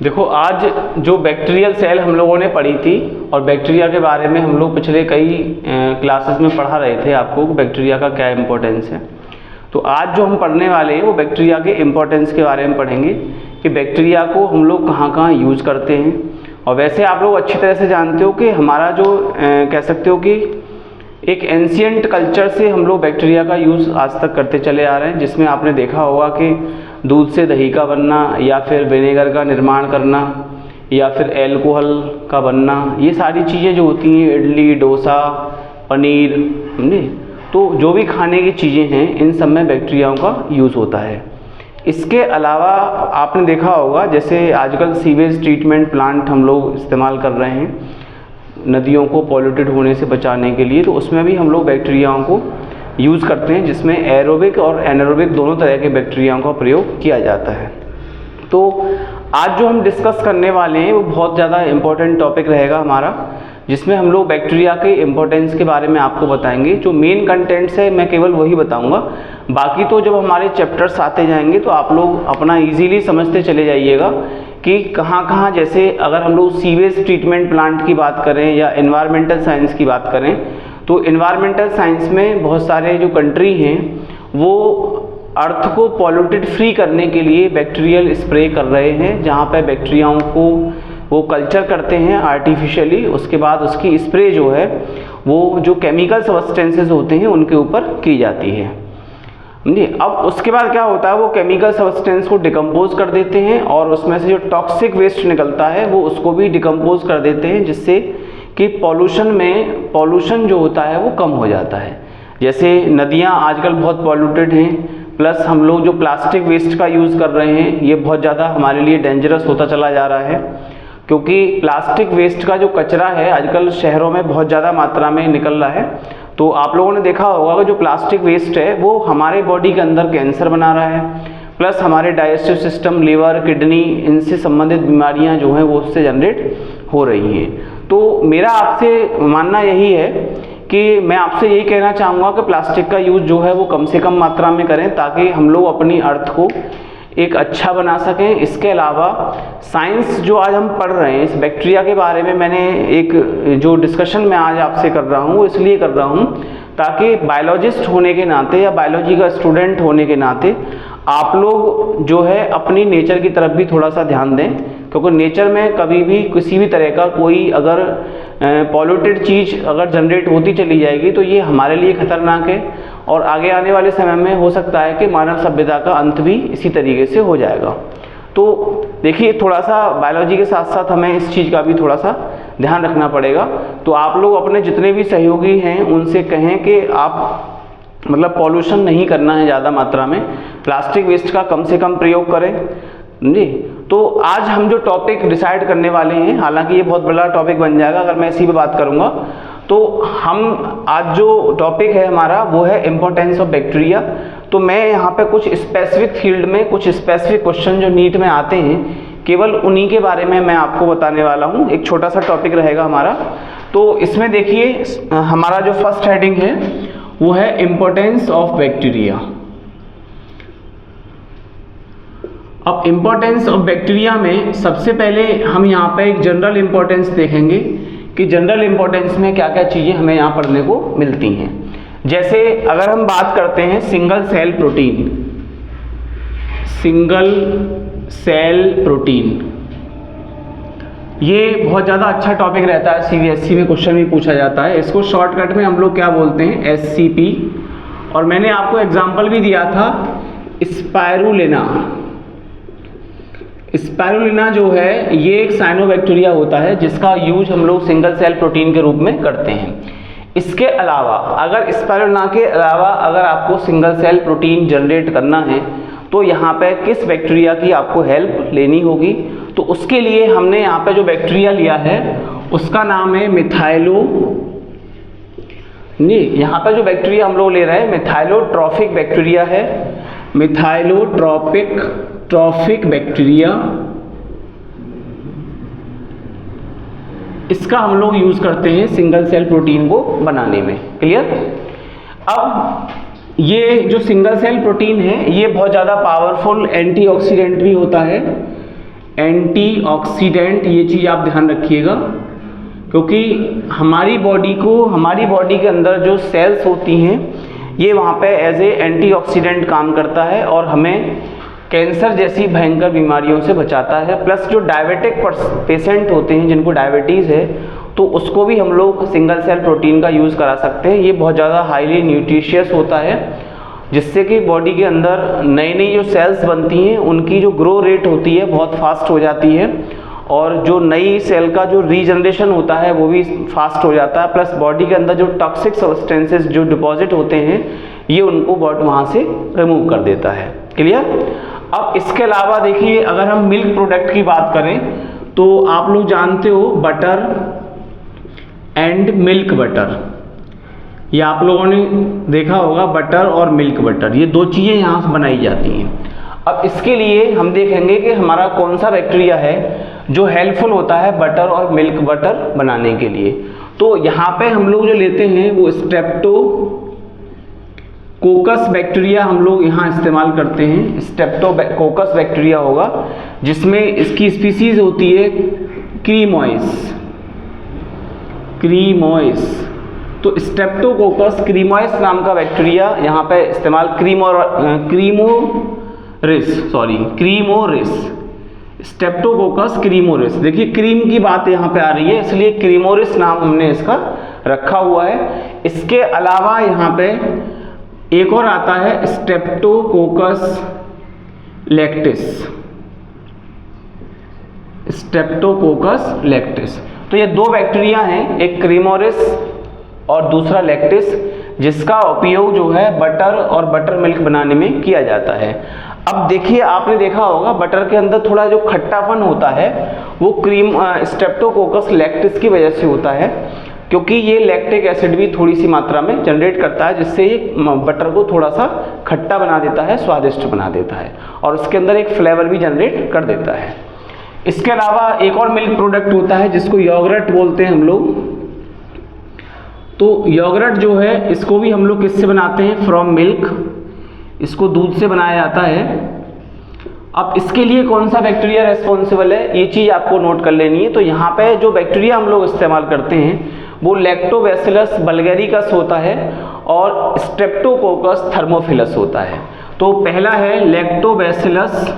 देखो, आज जो बैक्टीरियल सेल हम लोगों ने पढ़ी थी और बैक्टीरिया के बारे में हम लोग पिछले कई क्लासेस में पढ़ा रहे थे आपको कि बैक्टीरिया का क्या इम्पोर्टेंस है। तो आज जो हम पढ़ने वाले हैं वो बैक्टीरिया के इम्पोर्टेंस के बारे में पढ़ेंगे कि बैक्टीरिया को हम लोग कहाँ कहाँ यूज़ करते हैं। और वैसे आप लोग अच्छी तरह से जानते हो कि हमारा जो कह सकते हो कि एक एंशिएंट कल्चर से हम लोग बैक्टीरिया का यूज़ आज तक करते चले आ रहे हैं, जिसमें आपने देखा होगा कि दूध से दही का बनना या फिर विनेगर का निर्माण करना या फिर एल्कोहल का बनना, ये सारी चीज़ें जो होती हैं, इडली, डोसा, पनीर, समझे, तो जो भी खाने की चीज़ें हैं इन सब में बैक्टीरियाओं का यूज़ होता है। इसके अलावा आपने देखा होगा जैसे आजकल सीवेज ट्रीटमेंट प्लांट हम लोग इस्तेमाल कर रहे हैं नदियों को पॉल्यूटेड होने से बचाने के लिए, तो उसमें भी हम लोग बैक्टीरियाओं को यूज़ करते हैं, जिसमें एरोबिक और एनारोबिक दोनों तरह के बैक्टीरियाओं का प्रयोग किया जाता है। तो आज जो हम डिस्कस करने वाले हैं वो बहुत ज़्यादा इम्पोर्टेंट टॉपिक रहेगा हमारा, जिसमें हम लोग बैक्टीरिया के इम्पोर्टेंस के बारे में आपको बताएंगे। जो मेन कंटेंट्स है मैं केवल वही बताऊंगा, बाकी तो जब हमारे चैप्टर्स आते जाएंगे तो आप लोग अपना इजीली समझते चले जाइएगा कि कहाँ कहाँ, जैसे अगर हम लोग सीवेज ट्रीटमेंट प्लांट की बात करें या एनवायरमेंटल साइंस की बात करें, तो एनवायरमेंटल साइंस में बहुत सारे जो कंट्री हैं वो अर्थ को पॉल्यूटेड फ्री करने के लिए बैक्टीरियल स्प्रे कर रहे हैं, जहाँ पे बैक्टीरियाओं को वो कल्चर करते हैं आर्टिफिशियली, उसके बाद उसकी स्प्रे जो है वो जो केमिकल सब्सटेंसेस होते हैं उनके ऊपर की जाती है। समझिए, अब उसके बाद क्या होता है, वो केमिकल सब्सटेंस को डिकम्पोज कर देते हैं और उसमें से जो टॉक्सिक वेस्ट निकलता है वो उसको भी डिकम्पोज कर देते हैं, जिससे कि पॉल्यूशन जो होता है वो कम हो जाता है। जैसे नदियाँ आजकल बहुत पॉल्यूटेड हैं, प्लस हम लोग जो प्लास्टिक वेस्ट का यूज़ कर रहे हैं ये बहुत ज़्यादा हमारे लिए डेंजरस होता चला जा रहा है, क्योंकि प्लास्टिक वेस्ट का जो कचरा है आजकल शहरों में बहुत ज़्यादा मात्रा में निकल रहा है। तो आप लोगों ने देखा होगा कि जो प्लास्टिक वेस्ट है वो हमारे बॉडी के अंदर कैंसर बना रहा है, प्लस हमारे डाइजेस्टिव सिस्टम, लीवर, किडनी, इनसे संबंधित बीमारियां जो हैं वो उससे जनरेट हो रही हैं। तो मेरा आपसे मानना यही है कि मैं आपसे यही कहना चाहूँगा कि प्लास्टिक का यूज़ जो है वो कम से कम मात्रा में करें, ताकि हम लोग अपनी अर्थ को एक अच्छा बना सकें। इसके अलावा साइंस जो आज हम पढ़ रहे हैं इस बैक्टीरिया के बारे में, मैंने एक जो डिस्कशन मैं आज आपसे कर रहा हूँ वो इसलिए कर रहा हूँ ताकि बायोलॉजिस्ट होने के नाते या बायोलॉजी का स्टूडेंट होने के नाते आप लोग जो है अपनी नेचर की तरफ भी थोड़ा सा ध्यान दें, क्योंकि नेचर में कभी भी किसी भी तरह का कोई अगर पॉल्यूटेड चीज़ अगर जनरेट होती चली जाएगी तो ये हमारे लिए खतरनाक है और आगे आने वाले समय में हो सकता है कि मानव सभ्यता का अंत भी इसी तरीके से हो जाएगा। तो देखिए, थोड़ा सा बायोलॉजी के साथ साथ हमें इस चीज़ का भी थोड़ा सा ध्यान रखना पड़ेगा। तो आप लोग अपने जितने भी सहयोगी हैं उनसे कहें कि आप मतलब पॉल्यूशन नहीं करना है ज़्यादा मात्रा में, प्लास्टिक वेस्ट का कम से कम प्रयोग करें जी। तो आज हम जो टॉपिक डिसाइड करने वाले हैं, हालांकि ये बहुत बड़ा टॉपिक बन जाएगा अगर मैं इसी पे बात करूंगा, तो हम आज जो टॉपिक है हमारा वो है इम्पोर्टेंस ऑफ बैक्टीरिया। तो मैं यहाँ पे कुछ स्पेसिफिक फील्ड में कुछ स्पेसिफिक क्वेश्चन जो नीट में आते हैं केवल उन्हीं के बारे में मैं आपको बताने वाला हूँ। एक छोटा सा टॉपिक रहेगा हमारा। तो इसमें देखिए हमारा जो फर्स्ट हेडिंग है वो है इम्पोर्टेंस ऑफ बैक्टीरिया। अब इम्पोर्टेंस ऑफ बैक्टीरिया में सबसे पहले हम यहाँ पे एक जनरल इम्पोर्टेंस देखेंगे कि जनरल इम्पोर्टेंस में क्या क्या चीज़ें हमें यहाँ पढ़ने को मिलती हैं। जैसे अगर हम बात करते हैं single cell protein, single cell protein, ये बहुत ज़्यादा अच्छा टॉपिक रहता है, सीबीएसई में क्वेश्चन भी पूछा जाता है। इसको शॉर्टकट में हम लोग क्या बोलते हैं, एससीपी। और मैंने आपको एग्जाम्पल भी दिया था स्पाइरुलिना। स्पाइरुलिना जो है ये एक साइनोबैक्टीरिया होता है जिसका यूज हम लोग सिंगल सेल प्रोटीन के रूप में करते हैं। इसके अलावा अगर स्पाइरुलिना के अलावा अगर आपको सिंगल सेल प्रोटीन जनरेट करना है तो यहाँ पे किस बैक्टीरिया की आपको हेल्प लेनी होगी, तो उसके लिए हमने यहाँ पे जो बैक्टीरिया लिया है उसका नाम है मिथाइलो जी। यहाँ पे जो बैक्टीरिया हम लोग ले रहे हैं मिथाइलोट्रॉफिक बैक्टीरिया है, मिथाइलोट्रॉफिक बैक्टीरिया। इसका हम लोग यूज करते हैं सिंगल सेल प्रोटीन को बनाने में। क्लियर? अब ये जो सिंगल सेल प्रोटीन है ये बहुत ज़्यादा पावरफुल एंटीऑक्सीडेंट भी होता है, एंटीऑक्सीडेंट, ये चीज़ आप ध्यान रखिएगा, क्योंकि हमारी बॉडी के अंदर जो सेल्स होती हैं ये वहाँ पे एज ए एंटीऑक्सीडेंट काम करता है और हमें कैंसर जैसी भयंकर बीमारियों से बचाता है। प्लस जो डायबिटिक पेशेंट होते हैं जिनको डायबिटीज़ है तो उसको भी हम लोग सिंगल सेल प्रोटीन का यूज़ करा सकते हैं। ये बहुत ज़्यादा हाईली न्यूट्रिशियस होता है, जिससे कि बॉडी के अंदर नई नई जो सेल्स बनती हैं उनकी जो ग्रो रेट होती है बहुत फास्ट हो जाती है और जो नई सेल का जो रीजनरेशन होता है वो भी फास्ट हो जाता है। प्लस बॉडी के अंदर जो टॉक्सिक सब्सटेंसेस जो डिपॉजिट होते हैं ये उनको वहाँ से रिमूव कर देता है। क्लियर। अब इसके अलावा देखिए, अगर हम मिल्क प्रोडक्ट की बात करें तो आप लोग जानते हो बटर एंड मिल्क बटर, ये आप लोगों ने देखा होगा, बटर और मिल्क बटर, ये दो चीज़ें यहाँ से बनाई जाती हैं। अब इसके लिए हम देखेंगे कि हमारा कौन सा बैक्टीरिया है जो हेल्पफुल होता है बटर और मिल्क बटर बनाने के लिए। तो यहाँ पे हम लोग जो लेते हैं वो स्ट्रेप्टोकोकस बैक्टीरिया हम लोग यहाँ इस्तेमाल करते हैं। स्ट्रेप्टोकोकस बैक्टीरिया होगा जिसमें इसकी स्पीसीज होती है क्रीमोइस। तो स्ट्रेप्टोकोकस क्रीमोइस नाम का बैक्टीरिया यहाँ पे इस्तेमाल क्रीमोरिस, स्ट्रेप्टोकोकस क्रीमोरिस। देखिए क्रीम की बात यहाँ पे आ रही है इसलिए क्रीमोरिस नाम हमने इसका रखा हुआ है। इसके अलावा यहाँ पे एक और आता है स्ट्रेप्टोकोकस लैक्टिस। तो ये दो बैक्टीरिया हैं, एक क्रीमोरिस और दूसरा लैक्टिस, जिसका उपयोग जो है बटर और बटर मिल्क बनाने में किया जाता है। अब देखिए, आपने देखा होगा बटर के अंदर थोड़ा जो खट्टापन होता है वो स्ट्रेप्टोकोकस लैक्टिस की वजह से होता है, क्योंकि ये लैक्टिक एसिड भी थोड़ी सी मात्रा में जनरेट करता है, जिससे ये बटर को थोड़ा सा खट्टा बना देता है, स्वादिष्ट बना देता है और उसके अंदर एक फ्लेवर भी जनरेट कर देता है। इसके अलावा एक और मिल्क प्रोडक्ट होता है जिसको योगर्ट बोलते हैं हम लोग। तो योगर्ट जो है इसको भी हम लोग किससे बनाते हैं? From milk. इसको दूध से बनाया जाता है। अब इसके लिए कौन सा बैक्टीरिया रेस्पॉन्सिबल है, ये चीज़ आपको नोट कर लेनी है। तो यहाँ पे जो बैक्टीरिया हम लोग इस्तेमाल करते हैं वो लैक्टोबैसिलस बल्गैरिकस होता है और स्ट्रेप्टोकोकस थर्मोफिलस होता है। तो पहला है लैक्टोबैसिलस,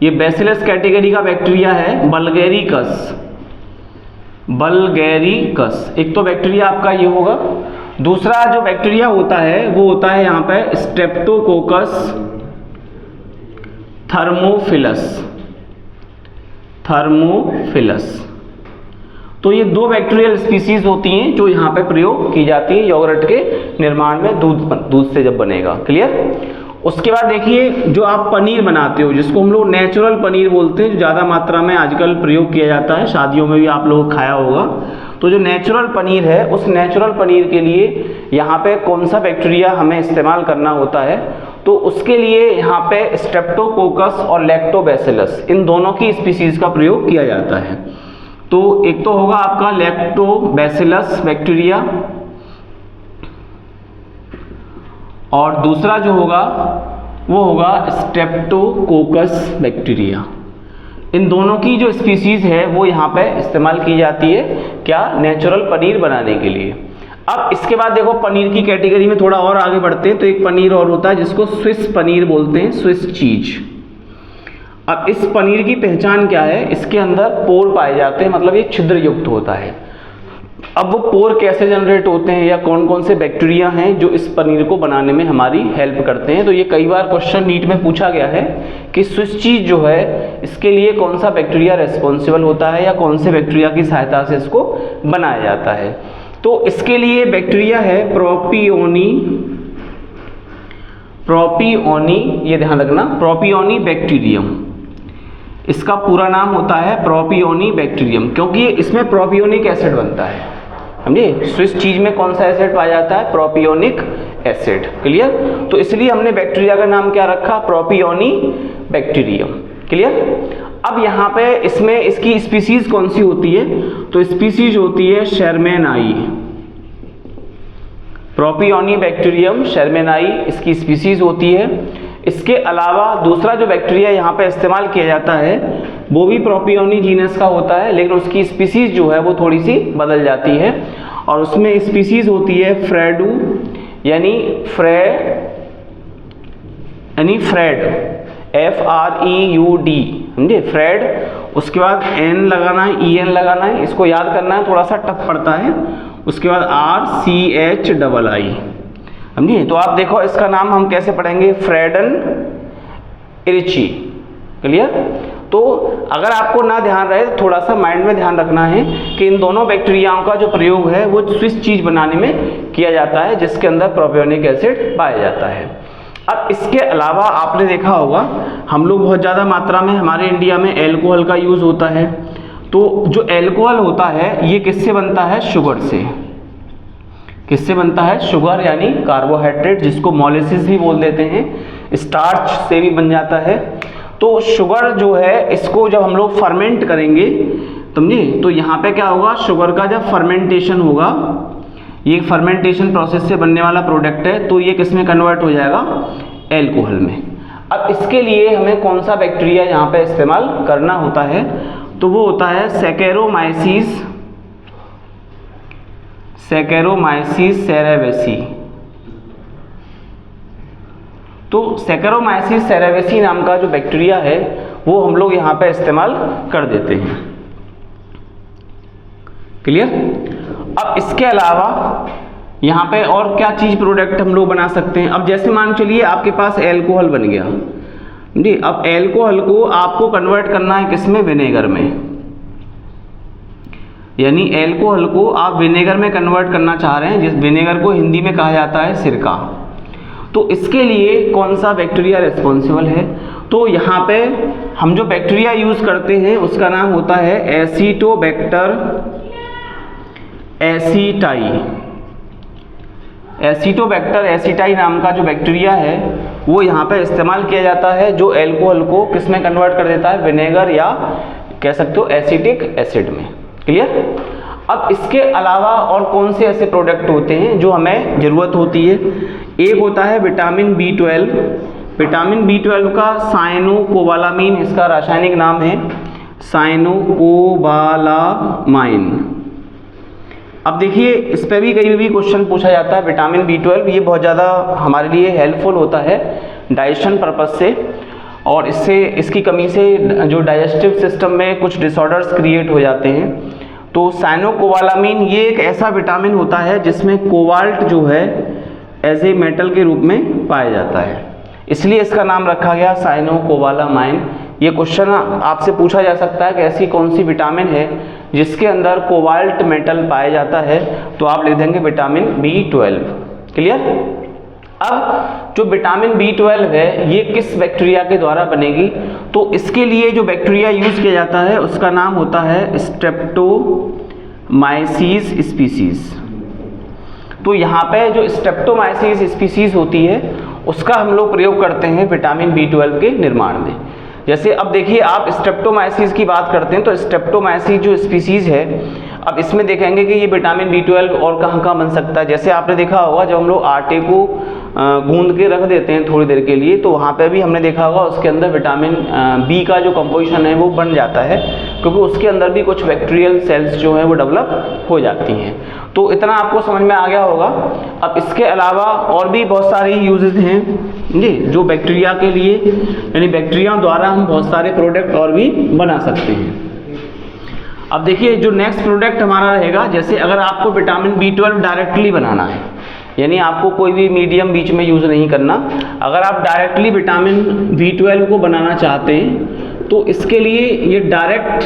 ये बैसिलस कैटेगरी का बैक्टीरिया है। बल्गैरिकस एक तो बैक्टीरिया आपका ये होगा। दूसरा जो बैक्टीरिया होता है वो होता है यहाँ पे स्ट्रेप्टोकोकस थर्मोफिलस। तो ये दो बैक्टीरियल स्पीसीज होती हैं जो यहाँ पे प्रयोग की जाती है योगर्ट के निर्माण में, दूध से जब बनेगा। क्लियर। उसके बाद देखिए, जो आप पनीर बनाते हो जिसको हम लोग नेचुरल पनीर बोलते हैं, जो ज़्यादा मात्रा में आजकल प्रयोग किया जाता है, शादियों में भी आप लोग खाया होगा। तो जो नेचुरल पनीर है उस नेचुरल पनीर के लिए यहाँ पे कौन सा बैक्टीरिया हमें इस्तेमाल करना होता है, तो उसके लिए यहाँ पे स्ट्रेप्टोकोकस और लैक्टोबैसिलस इन दोनों की स्पीसीज का प्रयोग किया जाता है। तो एक तो होगा आपका लैक्टोबैसिलस बैक्टीरिया और दूसरा जो होगा वो होगा स्ट्रेप्टोकोकस बैक्टीरिया। इन दोनों की जो स्पीसीज है वो यहाँ पे इस्तेमाल की जाती है, क्या? नेचुरल पनीर बनाने के लिए। अब इसके बाद देखो, पनीर की कैटेगरी में थोड़ा और आगे बढ़ते हैं तो एक पनीर और होता है जिसको स्विस पनीर बोलते हैं, स्विस चीज। अब इस पनीर की पहचान क्या है? इसके अंदर पोर पाए जाते हैं, मतलब ये छिद्र युक्त होता है। अब वो पोर कैसे जनरेट होते हैं या कौन कौन से बैक्टीरिया हैं जो इस पनीर को बनाने में हमारी हेल्प करते हैं, तो ये कई बार क्वेश्चन नीट में पूछा गया है कि स्विस चीज जो है इसके लिए कौन सा बैक्टीरिया रेस्पॉन्सिबल होता है या कौन से बैक्टीरिया की सहायता से इसको बनाया जाता है। तो इसके लिए बैक्टीरिया है प्रोपियोनी, ये ध्यान रखना, प्रोपियोनी बैक्टीरियम। इसका पूरा नाम होता है प्रोपियोनी बैक्टीरियम, क्योंकि इसमें प्रोपियोनिक एसिड बनता है। समझे? स्विस चीज में कौन सा एसिड पाया जाता है? Propionic acid. क्लियर। तो इसलिए हमने बैक्टीरिया का नाम क्या रखा? Propioni bacterium. क्लियर। अब यहाँ पे इसमें इसकी स्पीसीज कौन सी होती है? तो स्पीसीज होती है शर्मेनाई। प्रोपियोनी बैक्टीरियम शर्मेनाई इसकी स्पीसीज होती है। इसके अलावा दूसरा जो बैक्टीरिया यहाँ पे इस्तेमाल किया जाता है वो भी प्रोपियोनी जीनस का होता है, लेकिन उसकी स्पीसीज जो है वो थोड़ी सी बदल जाती है और उसमें स्पीसीज होती है फ्रेडू यानी फ्रेड FREUD, समझे, फ्रेड। उसके बाद N लगाना है, EN लगाना है, इसको याद करना है, थोड़ा सा टफ पड़ता है। उसके बाद RCHII, समझिए। तो आप देखो इसका नाम हम कैसे पढ़ेंगे, फ्रेडन इरिची, क्लियर। तो अगर आपको ना ध्यान रहे तो थोड़ा सा माइंड में ध्यान रखना है कि इन दोनों बैक्टीरियाओं का जो प्रयोग है वो स्विस चीज बनाने में किया जाता है जिसके अंदर प्रोपियोनिक एसिड पाया जाता है। अब इसके अलावा आपने देखा होगा हम लोग बहुत ज़्यादा मात्रा में हमारे इंडिया में एल्कोहल का यूज़ होता है। तो जो एल्कोहल होता है ये किससे बनता है, शुगर से। किससे बनता है, शुगर यानी कार्बोहाइड्रेट, जिसको मोलेसिस भी बोल देते हैं, स्टार्च से भी बन जाता है। तो शुगर जो है इसको जब हम लोग फर्मेंट करेंगे, समझे, तो यहाँ पे क्या होगा, शुगर का जब फर्मेंटेशन होगा, ये फर्मेंटेशन प्रोसेस से बनने वाला प्रोडक्ट है, तो ये किस में कन्वर्ट हो जाएगा, एल्कोहल में। अब इसके लिए हमें कौन सा बैक्टीरिया यहाँ पे इस्तेमाल करना होता है, तो वो होता है सैकेरोमाइसीस सेरेवेसी। तो सैकेरोमाइसीस सेरेवेसी नाम का जो बैक्टीरिया है वो हम लोग यहाँ पे इस्तेमाल कर देते हैं, क्लियर। अब इसके अलावा यहाँ पे और क्या चीज प्रोडक्ट हम लोग बना सकते हैं। अब जैसे मान चलिए आपके पास एल्कोहल बन गया जी, अब एल्कोहल को आपको कन्वर्ट करना है किसमें, विनेगर में। यानी एल्कोहल को आप विनेगर में कन्वर्ट करना चाह रहे हैं, जिस विनेगर को हिंदी में कहा जाता है सिरका। तो इसके लिए कौन सा बैक्टीरिया रिस्पॉन्सिबल है, तो यहाँ पे हम जो बैक्टीरिया यूज करते हैं उसका नाम होता है एसिटोबैक्टर एसिटाई नाम का जो बैक्टीरिया है वो यहाँ पे इस्तेमाल किया जाता है, जो एल्कोहल को किस में कन्वर्ट कर देता है, विनेगर या कह सकते हो एसिटिक एसिड में, क्लियर। अब इसके अलावा और कौन से ऐसे प्रोडक्ट होते हैं जो हमें ज़रूरत होती है, एक होता है विटामिन B12। विटामिन B12 का साइनोकोबालामीन इसका रासायनिक नाम है, साइनोकोबालामाइन। अब देखिए इस पर भी कहीं भी क्वेश्चन पूछा जाता है। विटामिन B12 ये बहुत ज़्यादा हमारे लिए हेल्पफुल होता है डाइजेशन पर्पस से, और इससे इसकी कमी से जो डाइजेस्टिव सिस्टम में कुछ डिसऑर्डर्स क्रिएट हो जाते हैं। तो साइनोकोबालामीन ये एक ऐसा विटामिन होता है जिसमें कोबाल्ट जो है एज ए मेटल के रूप में पाया जाता है, इसलिए इसका नाम रखा गया साइनोकोबालामाइन। ये क्वेश्चन आपसे पूछा जा सकता है कि ऐसी कौन सी विटामिन है जिसके अंदर कोबाल्ट मेटल पाया जाता है, तो आप लिख देंगे विटामिन B12, क्लियर। अब जो विटामिन B12 है ये किस बैक्टीरिया के द्वारा बनेगी, तो इसके लिए जो बैक्टीरिया यूज किया जाता है उसका नाम होता है स्ट्रेप्टोमाइसीस स्पीसीज। तो यहाँ पे जो स्ट्रेप्टोमाइसीस स्पीसीज होती है उसका हम लोग प्रयोग करते हैं विटामिन B12 के निर्माण में। जैसे अब देखिए आप स्ट्रेप्टोमाइसीस की बात करते हैं, तो स्ट्रेप्टोमाइसीस जो स्पीसीज है, अब इसमें देखेंगे कि ये विटामिन B12 और कहाँ कहाँ बन सकता है। जैसे आपने देखा होगा जब हम लोग आटे को गूंद के रख देते हैं थोड़ी देर के लिए, तो वहाँ पे भी हमने देखा होगा उसके अंदर विटामिन B का जो कंपोजिशन है वो बन जाता है, क्योंकि उसके अंदर भी कुछ बैक्टीरियल सेल्स जो हैं वो डेवलप हो जाती हैं। तो इतना आपको समझ में आ गया होगा। अब इसके अलावा और भी बहुत सारी यूजेस हैं जी जो बैक्टीरिया के लिए, यानी बैक्टीरिया द्वारा हम बहुत सारे प्रोडक्ट और भी बना सकते हैं। अब देखिए जो नेक्स्ट प्रोडक्ट हमारा रहेगा, जैसे अगर आपको विटामिन B12 डायरेक्टली बनाना है, यानी आपको कोई भी मीडियम बीच में यूज़ नहीं करना, अगर आप डायरेक्टली विटामिन B12 को बनाना चाहते हैं तो इसके लिए ये डायरेक्ट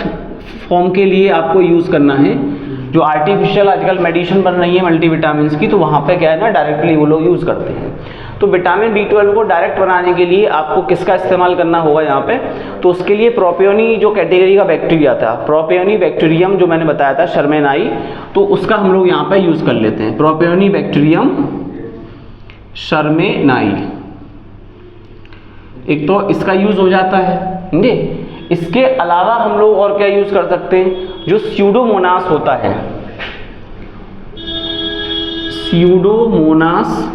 फॉर्म के लिए आपको यूज़ करना है। जो आर्टिफिशियल आजकल मेडिसिन बन रही है मल्टीविटामिन्स की, तो वहाँ पे क्या है ना, डायरेक्टली वो लोग यूज़ करते हैं। तो विटामिन B12 को डायरेक्ट बनाने के लिए आपको किसका इस्तेमाल करना होगा यहाँ पे, तो उसके लिए प्रोपियोनी जो कैटेगरी का बैक्टीरिया था, प्रोपियोनी बैक्टीरियम जो मैंने बताया था शर्मेनाई, तो उसका हम लोग यहाँ पे यूज़ कर लेते हैं। प्रोपियोनी बैक्टीरियम शर्मेनाई, एक तो इसका यूज़ हो जाता है। इसके अलावा हम लोग और क्या यूज़ कर सकते हैं, जो स्यूडोमोनास होता है, स्यूडोमोनास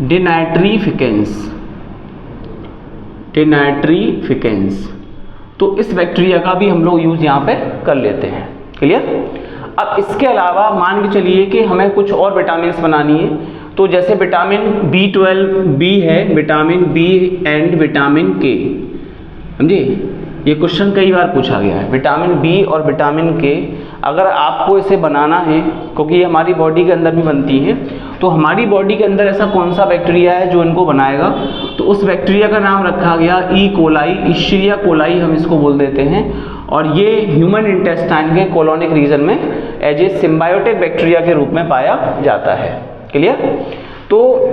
डिनाइट्रीफिकेंस। तो इस बैक्टीरिया का भी हम लोग यूज़ यहाँ पे कर लेते हैं। क्लियर। अब इसके अलावा मान के चलिए कि हमें कुछ और विटामिन बनानी है, तो जैसे विटामिन B12 बी है, विटामिन बी एंड विटामिन के, समझिए ये क्वेश्चन कई बार पूछा गया है। विटामिन बी और विटामिन के अगर आपको इसे बनाना है, क्योंकि ये हमारी बॉडी के अंदर भी बनती हैं, तो हमारी बॉडी के अंदर ऐसा कौन सा बैक्टीरिया है जो इनको बनाएगा, तो उस बैक्टीरिया का नाम रखा गया ई कोलाई, इश्चरिया कोलाई हम इसको बोल देते हैं। और ये ह्यूमन इंटेस्टाइन के कोलोनिक रीजन में एज ए सिम्बायोटिक बैक्टीरिया के रूप में पाया जाता है। क्लियर। तो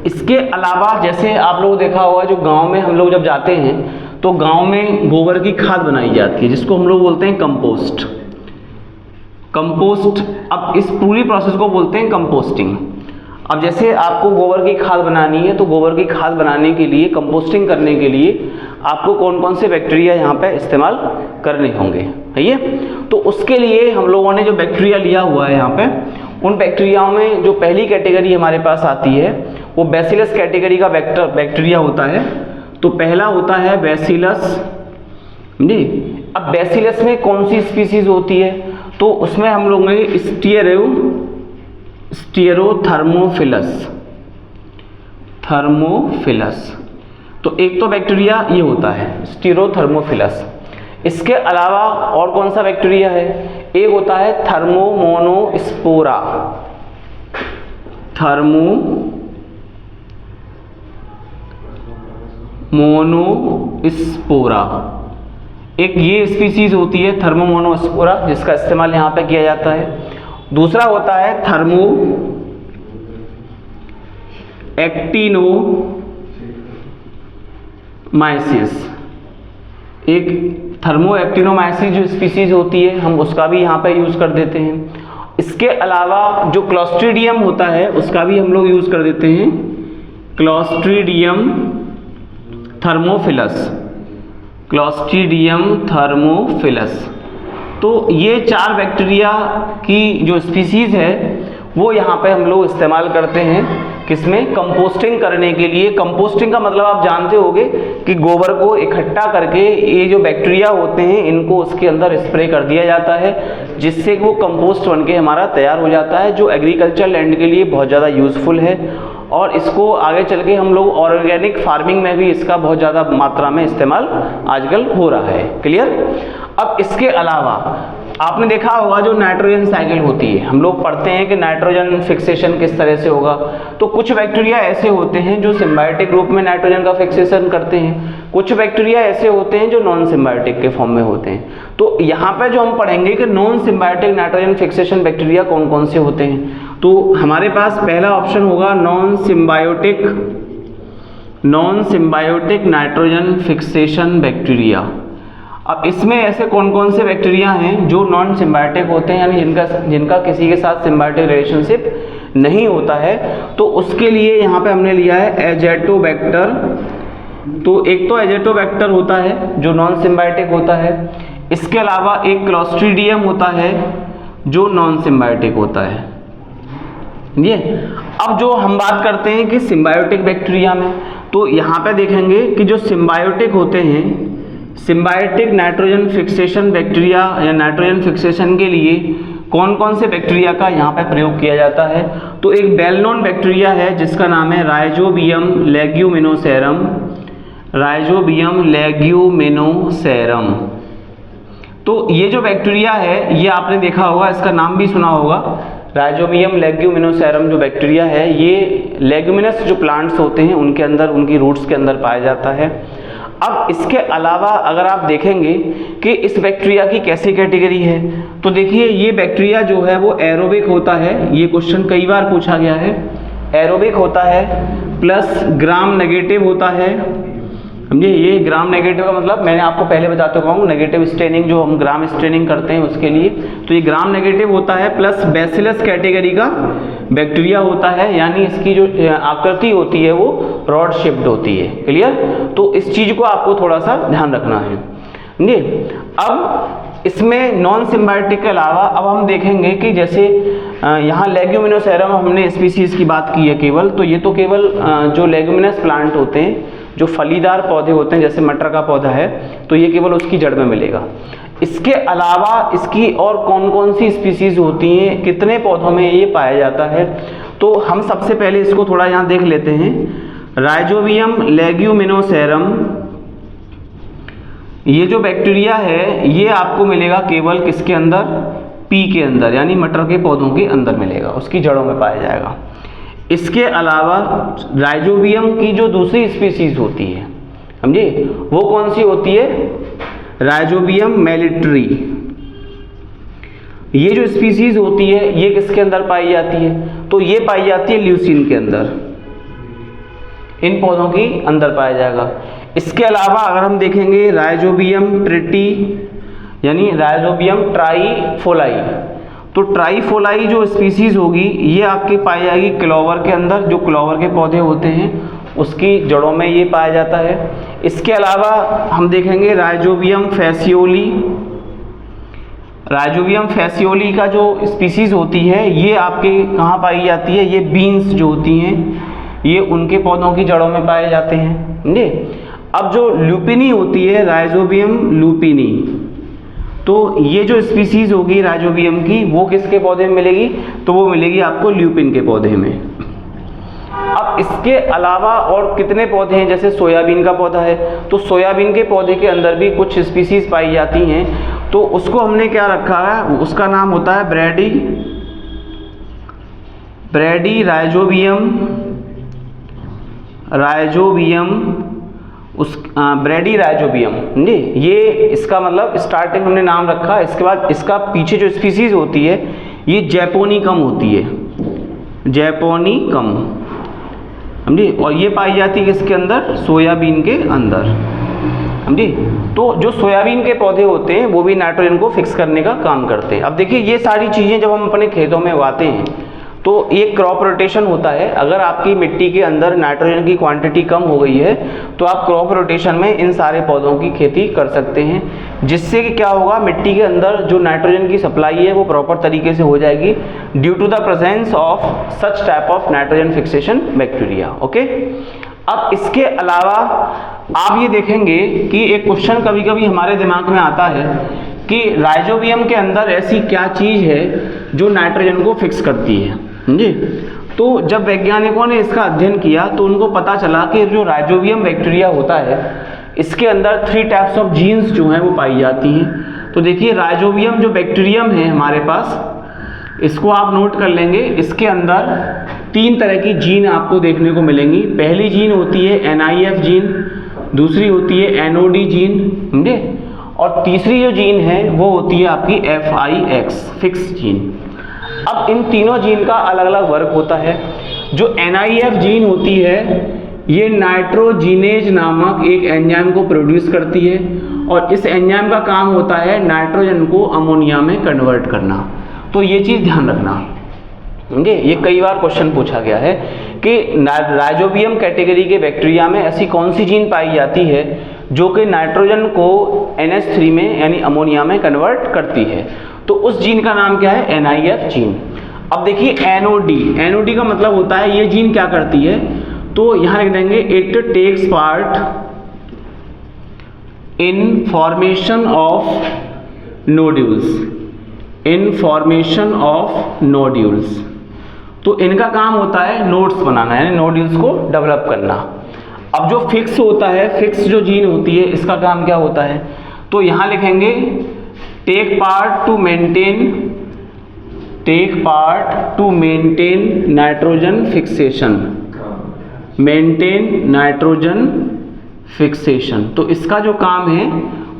इसके अलावा जैसे आप लोगों देखा होगा, जो गांव में हम लोग जब जाते हैं तो गांव में गोबर की खाद बनाई जाती है, जिसको हम लोग बोलते हैं कंपोस्ट। अब इस पूरी प्रोसेस को बोलते हैं कंपोस्टिंग। अब जैसे आपको गोबर की खाद बनानी है, तो गोबर की खाद बनाने के लिए, कंपोस्टिंग करने के लिए आपको कौन कौन से बैक्टीरिया यहाँ पे इस्तेमाल करने होंगे, है ये। तो उसके लिए हम लोगों ने जो बैक्टीरिया लिया हुआ है यहाँ पे, उन बैक्टीरियाओं में जो पहली कैटेगरी हमारे पास आती है वो बैसिलस कैटेगरी का बैक्टीरिया होता है। तो पहला होता है बैसिलस जी। अब बैसिलस में कौन सी स्पीसीज होती है, तो उसमें हम लोग थर्मोफिलस। तो एक तो बैक्टीरिया ये होता है स्टीरोथर्मोफिलस। इसके अलावा और कौन सा बैक्टीरिया है, एक होता है थर्मोमोनोस्पोरा, एक ये स्पीसीज होती है थर्मोमोनोस्पोरा, जिसका इस्तेमाल यहाँ पे किया जाता है। दूसरा होता है थर्मोएक्टिनोमाइसिस। एक थर्मोएक्टिनोमाइसिस जो स्पीसीज होती है, हम उसका भी यहाँ पे यूज़ कर देते हैं। इसके अलावा जो क्लॉस्ट्रीडियम होता है, उसका भी हम लोग यूज़ कर देते हैं, क्लॉस्ट्रीडियम थर्मोफिलस। तो ये 4 बैक्टीरिया की जो स्पीसीज है वो यहाँ पे हम लोग इस्तेमाल करते हैं, किसमें, कंपोस्टिंग करने के लिए। कंपोस्टिंग का मतलब आप जानते होंगे कि गोबर को इकट्ठा करके ये जो बैक्टीरिया होते हैं इनको उसके अंदर स्प्रे कर दिया जाता है, जिससे वो कंपोस्ट बन के हमारा तैयार हो जाता है, जो एग्रीकल्चर लैंड के लिए बहुत ज़्यादा यूज़फुल है। और इसको आगे चल के हम लोग ऑर्गेनिक फार्मिंग में भी इसका बहुत ज़्यादा मात्रा में इस्तेमाल आजकल हो रहा है। क्लियर। अब इसके अलावा आपने देखा होगा जो नाइट्रोजन साइकिल होती है, हम लोग पढ़ते हैं कि नाइट्रोजन फिक्सेशन किस तरह से होगा। तो कुछ बैक्टीरिया ऐसे होते हैं जो सिम्बायोटिक रूप में नाइट्रोजन का फिक्सेशन करते हैं, कुछ बैक्टीरिया ऐसे होते हैं जो नॉन सिम्बायोटिक के फॉर्म में होते हैं। तो यहाँ पे जो हम पढ़ेंगे कि non symbiotic nitrogen fixation bacteria कौन कौन से होते हैं, तो हमारे पास पहला ऑप्शन होगा non symbiotic nitrogen fixation bacteria. अब इसमें ऐसे कौन कौन से बैक्टीरिया हैं जो नॉन सिम्बायोटिक होते हैं, यानी जिनका किसी के साथ सिम्बायोटिक रिलेशनशिप नहीं होता है। तो उसके लिए यहाँ पे हमने लिया है एजेटोबैक्टर। तो एक तो एजेटोबैक्टर होता है जो नॉन सिम्बायोटिक होता है, इसके अलावा एक क्लॉस्ट्रीडियम होता है जो नॉन सिम्बायोटिक होता है। ये अब जो हम बात करते हैं कि सिम्बायोटिक बैक्टीरिया में, तो यहाँ पे देखेंगे कि जो सिम्बायोटिक होते हैं, सिम्बायोटिक नाइट्रोजन फिक्सेशन बैक्टीरिया या नाइट्रोजन फिक्सेशन के लिए कौन कौन से बैक्टीरिया का यहाँ पे प्रयोग किया जाता है। तो एक वेल नोन बैक्टीरिया है जिसका नाम है राइजोबियम लेग्यूमिनोसेरम। तो ये जो बैक्टीरिया है, ये आपने देखा होगा, इसका नाम भी सुना होगा, राइजोबियम लेग्यूमिनोसेरम जो बैक्टीरिया है, ये लेग्यूमिनस जो प्लांट्स होते हैं उनके अंदर, उनकी रूट्स के अंदर पाया जाता है। अब इसके अलावा अगर आप देखेंगे कि इस बैक्टीरिया की कैसी कैटेगरी है, तो देखिए ये बैक्टीरिया जो है वो एरोबिक होता है। ये क्वेश्चन कई बार पूछा गया है। एरोबिक होता है प्लस ग्राम नेगेटिव होता है। समझिए, ये ग्राम नेगेटिव का मतलब मैंने आपको पहले बता चुका हूँ, नेगेटिव स्टेनिंग जो हम ग्राम स्टेनिंग करते हैं उसके लिए। तो ये ग्राम नेगेटिव होता है प्लस बैसिलस कैटेगरी का बैक्टीरिया होता है, यानी इसकी जो आकृति होती है वो रॉड शेप्ड होती है। क्लियर। तो इस चीज़ को आपको थोड़ा सा ध्यान रखना है जी। अब इसमें नॉन सिम्बायोटिक के अलावा अब हम देखेंगे कि जैसे यहाँ लेग्यूमिनोसेरम हमने स्पीसीज की बात की है केवल, तो ये तो केवल जो लेग्यूमिनस प्लांट होते हैं, जो फलीदार पौधे होते हैं, जैसे मटर का पौधा है, तो ये केवल उसकी जड़ में मिलेगा। इसके अलावा इसकी और कौन कौन सी स्पीसीज होती हैं, कितने पौधों में ये पाया जाता है, तो हम सबसे पहले इसको थोड़ा यहाँ देख लेते हैं। राइजोबियम लेग्यूमिनोसेरम, ये जो बैक्टीरिया है ये आपको मिलेगा केवल किसके अंदर, पी के अंदर, यानी मटर के पौधों के अंदर मिलेगा, उसकी जड़ों में पाया जाएगा। इसके अलावा राइजोबियम की जो दूसरी स्पीसीज होती है, समझे, वो कौन सी होती है, राइजोबियम मेलिट्री। ये जो स्पीसीज होती है ये किसके अंदर पाई जाती है, तो ये पाई जाती है ल्यूसीन के अंदर, इन पौधों की अंदर पाया जाएगा। इसके अलावा अगर हम देखेंगे राइजोबियम ट्रिटी, यानी राइजोबियम ट्राइफोलाई, तो ट्राइफोलाई जो स्पीसीज होगी ये आपकी पाई जाएगी क्लोवर के अंदर, जो क्लोवर के पौधे होते हैं उसकी जड़ों में ये पाया जाता है। इसके अलावा हम देखेंगे राइजोबियम फैसियोली, राइजोबियम फैसियोली का जो स्पीसीज होती है ये आपके कहाँ पाई जाती है, ये बीन्स जो होती हैं ये उनके पौधों की जड़ों में पाए जाते हैं, समझे। अब जो ल्यूपिनी होती है, राइजोबियम लुपिनी, तो ये जो स्पीसीज होगी राइजोबियम की वो किसके पौधे में मिलेगी, तो वो मिलेगी आपको ल्यूपिन के पौधे में। अब इसके अलावा और कितने पौधे हैं, जैसे सोयाबीन का पौधा है, तो सोयाबीन के पौधे के अंदर भी कुछ स्पीसीज पाई जाती हैं, तो उसको हमने क्या रखा है, उसका नाम होता है ब्रैडी राइजोबियम, ब्रैडी राइजोबियम जी, ये इसका मतलब स्टार्टिंग हमने नाम रखा। इसके बाद इसका पीछे जो स्पीसीज होती है ये जैपोनिकम होती है, जैपोनिकम, समझी, और ये पाई जाती है किसके अंदर, सोयाबीन के अंदर, समझी। तो जो सोयाबीन के पौधे होते हैं वो भी नाइट्रोजन को फिक्स करने का काम करते हैं। अब देखिए ये सारी चीज़ें जब हम अपने खेतों में उगाते हैं तो एक क्रॉप रोटेशन होता है। अगर आपकी मिट्टी के अंदर नाइट्रोजन की क्वांटिटी कम हो गई है तो आप क्रॉप रोटेशन में इन सारे पौधों की खेती कर सकते हैं, जिससे कि क्या होगा, मिट्टी के अंदर जो नाइट्रोजन की सप्लाई है वो प्रॉपर तरीके से हो जाएगी due to the presence of such type of nitrogen fixation bacteria. Okay, अब इसके अलावा आप ये देखेंगे कि एक क्वेश्चन कभी कभी हमारे दिमाग में आता है कि राइजोबियम के अंदर ऐसी क्या चीज़ है जो नाइट्रोजन को फिक्स करती है जी। तो जब वैज्ञानिकों ने इसका अध्ययन किया तो उनको पता चला कि जो राइजोबियम बैक्टीरिया होता है इसके अंदर 3 टाइप्स ऑफ जीन्स जो हैं वो पाई जाती हैं। तो देखिए राइजोबियम जो बैक्टीरियम है हमारे पास, इसको आप नोट कर लेंगे, इसके अंदर 3 तरह की जीन आपको देखने को मिलेंगी। पहली जीन होती है NIF जीन, दूसरी होती है NOD जीन, समझे, और तीसरी जो जीन है वो होती है आपकी FIX फिक्स जीन। अब इन तीनों जीन का अलग अलग वर्क होता है। जो NIF जीन होती है ये नाइट्रोजिनेज नामक एक एंजाइम को प्रोड्यूस करती है और इस एंजाइम का काम होता है नाइट्रोजन को अमोनिया में कन्वर्ट करना। तो ये चीज़ ध्यान रखना, समझे, ये कई बार क्वेश्चन पूछा गया है कि राइजोबियम कैटेगरी के बैक्टीरिया में ऐसी कौन सी जीन पाई जाती है जो कि नाइट्रोजन को NH3 में यानी अमोनिया में कन्वर्ट करती है। तो उस जीन का नाम क्या है, NIF जीन। अब देखिए NOD का मतलब होता है ये जीन क्या करती है, तो यहाँ लिख देंगे it takes part in formation of nodules, तो इनका काम होता है नोड्स बनाना, यानी नोड्यूल्स को डेवलप करना। अब जो फिक्स होता है, फिक्स जो जीन होती है इसका काम क्या होता है, तो यहाँ लिखेंगे take part to maintain nitrogen fixation, तो इसका जो काम है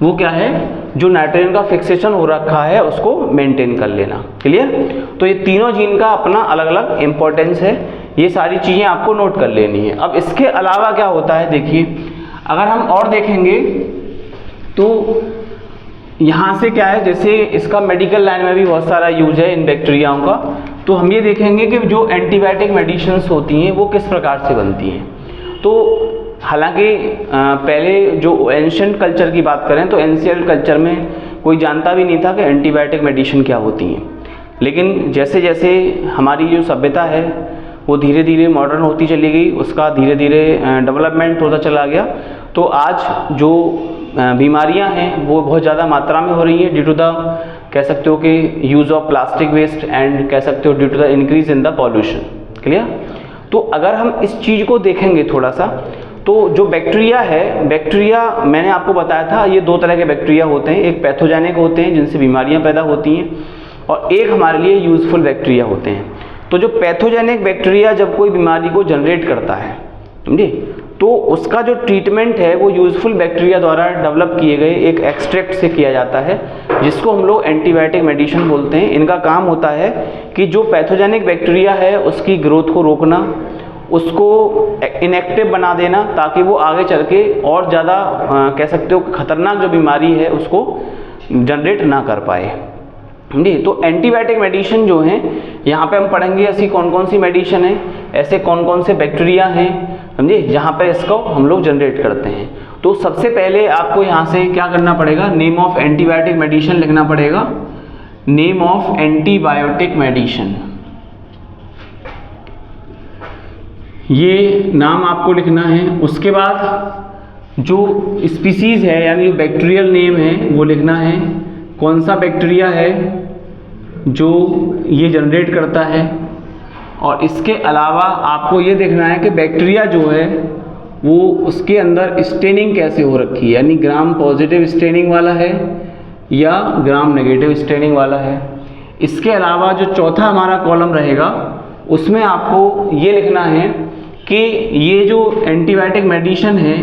वो क्या है, जो नाइट्रोजन का फिक्सेशन हो रखा है उसको मेंटेन कर लेना। क्लियर? तो ये तीनों जीन का अपना अलग अलग इंपॉर्टेंस है, ये सारी चीज़ें आपको नोट कर लेनी है। अब इसके अलावा क्या होता है, देखिए अगर हम और देखेंगे तो यहाँ से क्या है, जैसे इसका मेडिकल लाइन में भी बहुत सारा यूज है इन बैक्टीरियाओं का, तो हम ये देखेंगे कि जो एंटीबायोटिक मेडिसिन्स होती हैं वो किस प्रकार से बनती हैं। तो हालांकि पहले जो एंशिएंट कल्चर की बात करें तो एंशिएंट कल्चर में कोई जानता भी नहीं था कि एंटीबायोटिक मेडिसिन क्या होती हैं। लेकिन जैसे जैसे हमारी जो सभ्यता है वो धीरे धीरे मॉडर्न होती चली गई, उसका धीरे धीरे डेवलपमेंट होता चला गया, तो आज जो बीमारियां हैं वो बहुत ज़्यादा मात्रा में हो रही हैं ड्यू टू द, कह सकते हो कि use of plastic waste and कह सकते हो due to the increase in the pollution. Clear? तो अगर हम इस चीज़ को देखेंगे थोड़ा सा, तो जो बैक्टीरिया है, बैक्टीरिया मैंने आपको बताया था ये दो तरह के बैक्टीरिया होते हैं, एक पैथोजेनिक होते हैं जिनसे बीमारियां पैदा होती हैं, और एक हमारे लिए यूज़फुल बैक्टीरिया होते हैं। तो जो पैथोजेनिक बैक्टीरिया जब कोई बीमारी को जनरेट करता है, समझे, तो उसका जो ट्रीटमेंट है वो यूज़फुल बैक्टीरिया द्वारा डेवलप किए गए एक एक्सट्रैक्ट से किया जाता है, जिसको हम लोग एंटीबायोटिक मेडिसिन बोलते हैं। इनका काम होता है कि जो पैथोजेनिक बैक्टीरिया है उसकी ग्रोथ को रोकना, उसको इनएक्टिव बना देना, ताकि वो आगे चल के और ज़्यादा कह सकते हो खतरनाक जो बीमारी है उसको जनरेट ना कर पाए। जी, तो एंटीबायोटिक मेडिसिन जो हैं यहाँ पे हम पढ़ेंगे ऐसी कौन कौन सी मेडिसिन है, ऐसे कौन कौन से बैक्टीरिया हैं, समझे, जहाँ पे इसको हम लोग जनरेट करते हैं। तो सबसे पहले आपको यहाँ से क्या करना पड़ेगा, नेम ऑफ एंटीबायोटिक मेडिसिन लिखना पड़ेगा। नेम ऑफ एंटीबायोटिक मेडिसिन, ये नाम आपको लिखना है। उसके बाद जो स्पीसीज है यानी जो बैक्टीरियल नेम है वो लिखना है, कौन सा बैक्टीरिया है जो ये जनरेट करता है। और इसके अलावा आपको ये देखना है कि बैक्टीरिया जो है वो उसके अंदर स्टेनिंग कैसे हो रखी है, यानी ग्राम पॉजिटिव स्टेनिंग वाला है या ग्राम नेगेटिव स्टेनिंग वाला है। इसके अलावा जो चौथा हमारा कॉलम रहेगा उसमें आपको ये लिखना है कि ये जो एंटीबायोटिक मेडिसिन है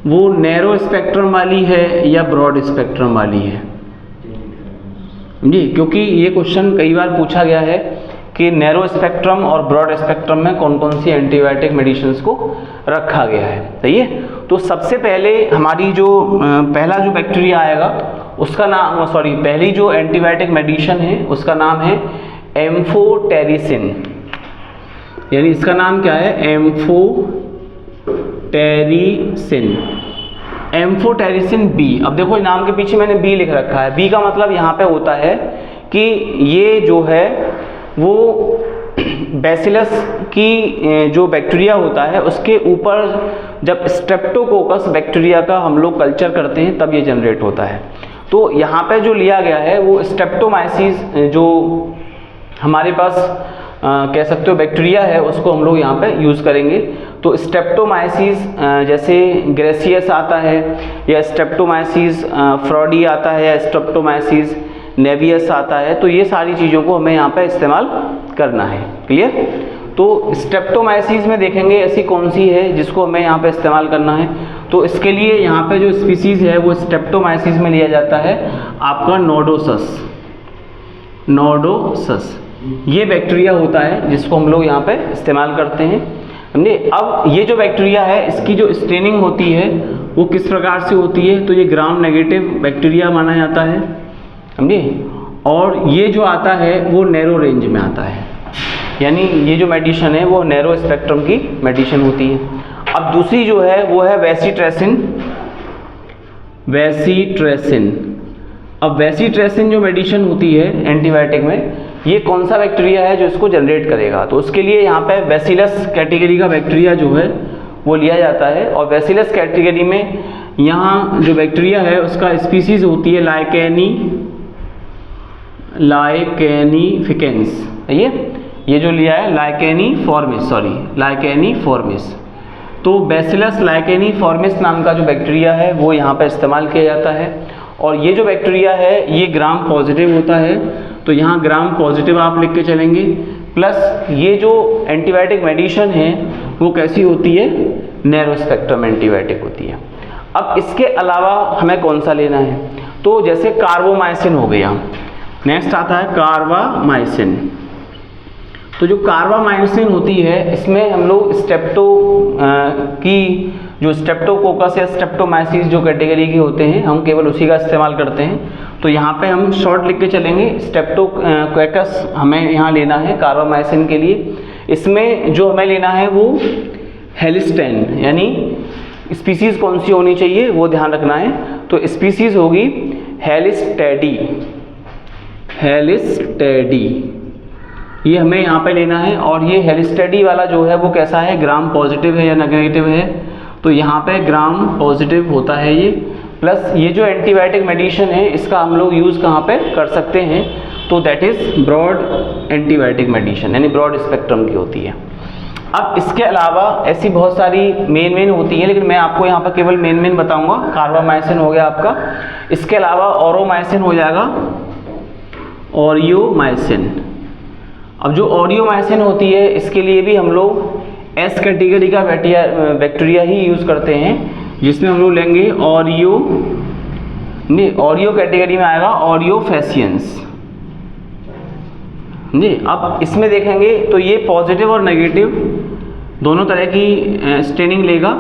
वो नैरो स्पेक्ट्रम वाली है या ब्रॉड स्पेक्ट्रम वाली है। जी, क्योंकि ये क्वेश्चन कई बार पूछा गया है कि नैरो स्पेक्ट्रम और ब्रॉड स्पेक्ट्रम में कौन कौन सी एंटीबायोटिक मेडिसिन को रखा गया है। सही है? तो सबसे पहले हमारी जो पहला जो बैक्टीरिया आएगा उसका नाम, सॉरी, पहली जो एंटीबायोटिक मेडिसिन है उसका नाम है एम्फोटेरिसिन, यानी इसका नाम क्या है, एम्फोटेरिसिन, एम्फोटेरिसिन बी। अब देखो नाम के पीछे मैंने बी लिख रखा है, बी का मतलब यहाँ पे होता है कि ये जो है वो बैसिलस की जो बैक्टीरिया होता है उसके ऊपर जब स्ट्रेप्टोकोकस बैक्टीरिया का हम लोग कल्चर करते हैं तब ये जनरेट होता है। तो यहाँ पे जो लिया गया है वो स्ट्रेप्टोमाइसिस जो हमारे पास कह सकते हो बैक्टीरिया है उसको हम लोग यहाँ पे यूज़ करेंगे। तो स्ट्रेप्टोमाइसिस जैसे ग्रेसियस आता है या स्ट्रेप्टोमाइसिस फ्रॉडी आता है या स्ट्रेप्टोमाइसिस नेवियस आता है, तो ये सारी चीज़ों को हमें यहाँ पे इस्तेमाल करना है। क्लियर? तो स्ट्रेप्टोमाइसिस में देखेंगे ऐसी कौन सी है जिसको हमें यहाँ पे इस्तेमाल करना है। तो इसके लिए यहाँ पे जो स्पीसीज़ है वो स्ट्रेप्टोमाइसिस में लिया जाता है आपका नोडोसस। नोडोसस ये बैक्टीरिया होता है जिसको हम लोग यहाँ पे इस्तेमाल करते हैं। समझे? अब ये जो बैक्टीरिया है इसकी जो स्टेनिंग होती है वो किस प्रकार से होती है, तो ये ग्राम नेगेटिव बैक्टीरिया माना जाता है। समझे? और ये जो आता है वो नैरो रेंज में आता है, यानी ये जो मेडिसिन है वो नैरो स्पेक्ट्रम की मेडिसिन होती है। अब दूसरी जो है वो है वेसीट्रेसिन। वेसीट्रेसिन, अब वेसीट्रेसिन जो मेडिसिन होती है एंटीबायोटिक में, ये कौन सा बैक्टीरिया है जो इसको जनरेट करेगा, तो उसके लिए यहाँ पे बैसिलस कैटेगरी का बैक्टीरिया जो है वो लिया जाता है। और बैसिलस कैटेगरी में यहाँ जो बैक्टीरिया है उसका स्पीसीज होती है लाइकेनिफिकेंस। ये जो लिया है लाइकेनिफॉर्मिस, तो बैसिलस लाइकेनिफॉर्मिस नाम का जो बैक्टीरिया है वो यहाँ पे इस्तेमाल किया जाता है। और ये जो बैक्टीरिया है ये ग्राम पॉजिटिव होता है, तो यहाँ ग्राम पॉजिटिव आप लिख के चलेंगे। प्लस ये जो एंटीबायोटिक मेडिसिन है वो कैसी होती है, नैरो स्पेक्ट्रम एंटीबायोटिक होती है। अब इसके अलावा हमें कौन सा लेना है, तो जैसे कार्बोमाइसिन हो गया, नेक्स्ट आता है कार्बामाइसिन। तो जो कार्बामाइसिन होती है इसमें हम लोग स्टेप्टो की जो स्ट्रेप्टोकोकस या स्ट्रेप्टोमाइसिस जो कैटेगरी के होते हैं हम केवल उसी का इस्तेमाल करते हैं। तो यहाँ पे हम शॉर्ट लिख के चलेंगे, स्ट्रेप्टोकोकस हमें यहाँ लेना है कार्बामाइसिन के लिए। इसमें जो हमें लेना है वो हेलिस्टेन, यानी स्पीसीज कौन सी होनी चाहिए वो ध्यान रखना है। तो स्पीसीज होगी हेलिस्टेडी, हेलिस्टेडी ये हमें यहाँ पे लेना है। और ये हेलिस्टेडी वाला जो है वो कैसा है, ग्राम पॉजिटिव है या नेगेटिव है, तो यहाँ पे ग्राम पॉजिटिव होता है ये। प्लस ये जो एंटीबायोटिक मेडिसिन है इसका हम लोग यूज़ कहाँ पे कर सकते हैं, तो that is broad antibiotic medicine, यानी ब्रॉड स्पेक्ट्रम की होती है। अब इसके अलावा ऐसी बहुत सारी मेन होती हैं, लेकिन मैं आपको यहाँ पर केवल मेन बताऊंगा। कार्बामाइसिन हो गया आपका, इसके अलावा ओरोमाइसिन हो जाएगा, ओरियोमाइसिन। अब जो ओरियोमाइसिन होती है इसके लिए भी हम लोग एस कैटेगरी का बैक्टीरिया ही यूज़ करते हैं, जिसमें हम लोग लेंगे ओरियो कैटेगरी में आएगा ओरियोफेसियंस जी। अब इसमें देखेंगे तो ये पॉजिटिव और नेगेटिव दोनों तरह की स्टेनिंग लेगा।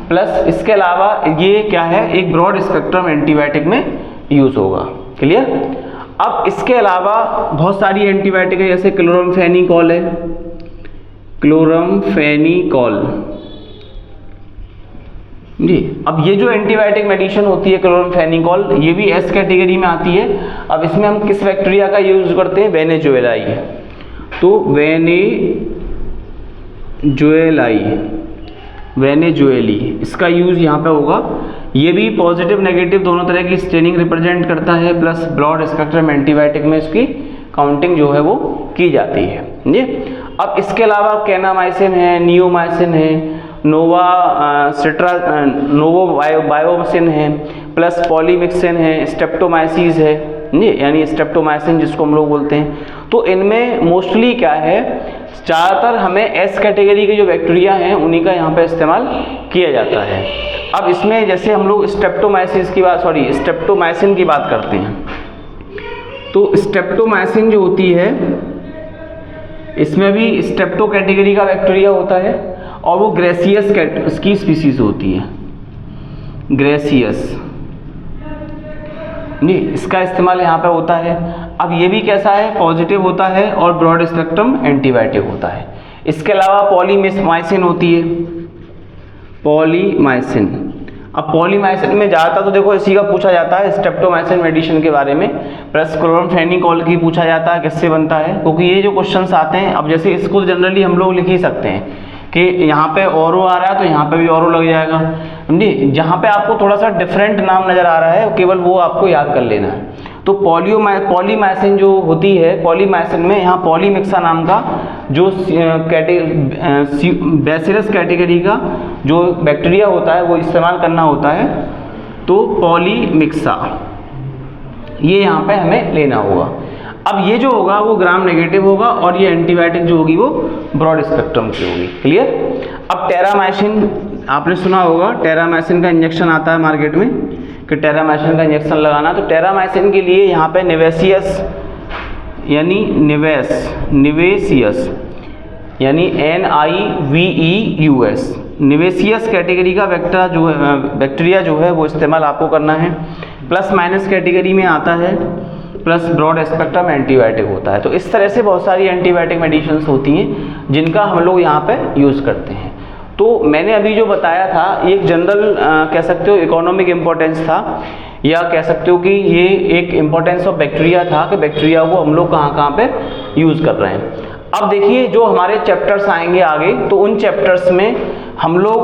प्लस इसके अलावा ये क्या है, एक ब्रॉड स्पेक्ट्रम एंटीबायोटिक में यूज़ होगा। क्लियर। अब इसके अलावा बहुत सारी एंटीबायोटिक है, जैसे क्लोरामफेनिकॉल है, क्लोरामफेनिकॉल जी। अब ये जो एंटीबायोटिक मेडिसिन होती है क्लोरामफेनिकॉल, ये भी एस कैटेगरी में आती है। अब इसमें हम किस बैक्टीरिया का यूज करते हैं, वेनेजुएलाई। तो वेनेजुएली इसका यूज यहाँ पे होगा। ये भी पॉजिटिव नेगेटिव दोनों तरह की स्टेनिंग रिप्रेजेंट करता है, प्लस ब्रॉड स्पेक्ट्रम एंटीबायोटिक में इसकी काउंटिंग जो है वो की जाती है जी। अब इसके अलावा कैनामाइसिन है, नियोमाइसिन है, नोवोबायोसिन है, प्लस पॉलीमिक्सिन है, स्ट्रेप्टोमाइसिस है जी, यानी स्ट्रेप्टोमाइसिन जिसको हम लोग बोलते हैं। तो इनमें मोस्टली क्या है, ज़्यादातर हमें एस कैटेगरी के जो बैक्टीरिया हैं उन्हीं का यहाँ पे इस्तेमाल किया जाता है। अब इसमें जैसे हम लोग स्ट्रेप्टोमाइसिन की बात करते हैं, तो स्ट्रेप्टोमाइसिन जो होती है इसमें भी स्ट्रेप्टो कैटेगरी का बैक्टीरिया होता है, और वो ग्रेसियस की स्पीसीज होती है, ग्रेसियस नहीं, इसका इस्तेमाल यहाँ पे होता है। अब ये भी कैसा है, पॉजिटिव होता है और ब्रॉड स्पेक्ट्रम एंटीबायोटिक होता है। इसके अलावा पॉलीमाइसिन होती है, पॉलीमाइसिन। अब पॉलीमाइसिन में ज़्यादातर तो देखो इसी का पूछा जाता है, स्ट्रेप्टोमाइसिन मेडिसिन के बारे में, प्लस क्लोरामफेनिकॉल की पूछा जाता है किससे बनता है, क्योंकि ये जो क्वेश्चंस आते हैं, अब जैसे इसको जनरली हम लोग लिख ही सकते हैं कि यहाँ पे ओरो आ रहा है तो यहाँ पे भी ओरो लग जाएगा समझी। जहाँ पे आपको थोड़ा सा डिफरेंट नाम नज़र आ रहा है केवल वो आपको याद कर लेना है। तो पॉलीमाइसिन जो होती है, पॉलीमाइसिन में यहाँ पॉलीमिक्सा नाम का जो बैसिलस कैटेगरी का जो बैक्टीरिया होता है वो इस्तेमाल करना होता है, तो पॉलीमिक्सा ये यहाँ पे हमें लेना होगा। अब ये जो होगा वो ग्राम नेगेटिव होगा, और ये एंटीबायोटिक जो होगी वो ब्रॉड स्पेक्ट्रम की होगी। क्लियर। अब टेरामाइसिन आपने सुना होगा, टेरामाइसिन का इंजेक्शन आता है मार्केट में कि टेरामाइसिन का इंजेक्शन लगाना। तो टेरामाइसिन के लिए यहाँ पे निवेसियस यानी निवेसियस यानी NIVEUS निवेसियस कैटेगरी का बैक्टीरिया जो है वो इस्तेमाल आपको करना है। प्लस माइनस कैटेगरी में आता है, प्लस ब्रॉड स्पेक्ट्रम एंटीबायोटिक होता है। तो इस तरह से बहुत सारी एंटीबायोटिक मेडिसिन होती हैं जिनका हम लोग यहाँ पे यूज़ करते हैं। तो मैंने अभी जो बताया था ये एक जनरल कह सकते हो इकोनॉमिक इम्पोर्टेंस था, या कह सकते हो कि ये एक इम्पोर्टेंस ऑफ बैक्टीरिया था कि बैक्टीरिया को हम लोग कहाँ पे यूज़ कर रहे हैं। अब देखिए जो हमारे चैप्टर्स आएंगे आगे, तो उन चैप्टर्स में हम लोग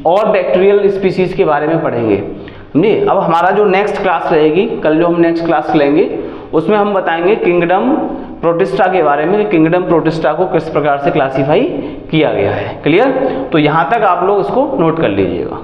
और बैक्टीरियल स्पीसीज के बारे में पढ़ेंगे जी। अब हमारा जो नेक्स्ट क्लास रहेगी, कल जो हम नेक्स्ट क्लास लेंगे उसमें हम बताएंगे किंगडम प्रोटिस्टा के बारे में, किंगडम प्रोटिस्टा को किस प्रकार से क्लासीफाई किया गया है। क्लियर। तो यहाँ तक आप लोग इसको नोट कर लीजिएगा।